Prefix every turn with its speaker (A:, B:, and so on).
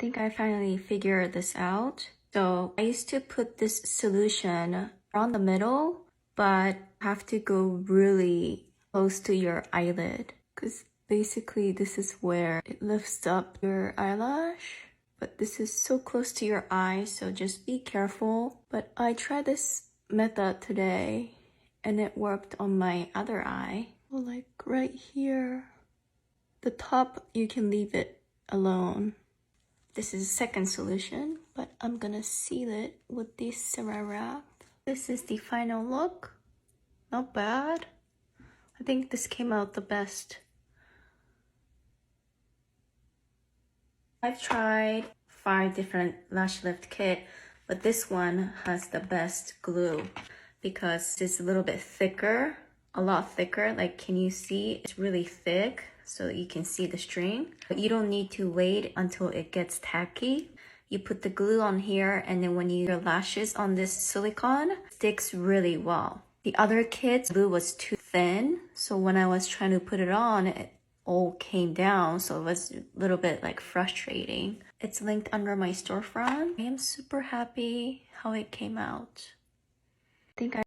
A: think I finally figured this out. So I used to put this solution around the middle, but have to go really close to your eyelid because basically this is where it lifts up your eyelash. But this is so close to your eye, so just be careful. But I tried this method today and it worked on my other eye. Like right here. The top, you can leave it alone. This is the second solution, but I'm gonna seal it with this Saran wrap. This is the final look. Not bad. I think this came out the best. I've tried 5 different lash lift kit, but this one has the best glue because it's a little bit thicker, a lot thicker. Like, can you see? It's really thick, so you can see the string. But you don't need to wait until it gets tacky. You put the glue on here, and then when your lashes on this silicone, sticks really well. The other kit's glue was too thin, so when I was trying to put it on, it all came down, so it was a little bit like frustrating. It's linked under my storefront. I am super happy how it came out. I think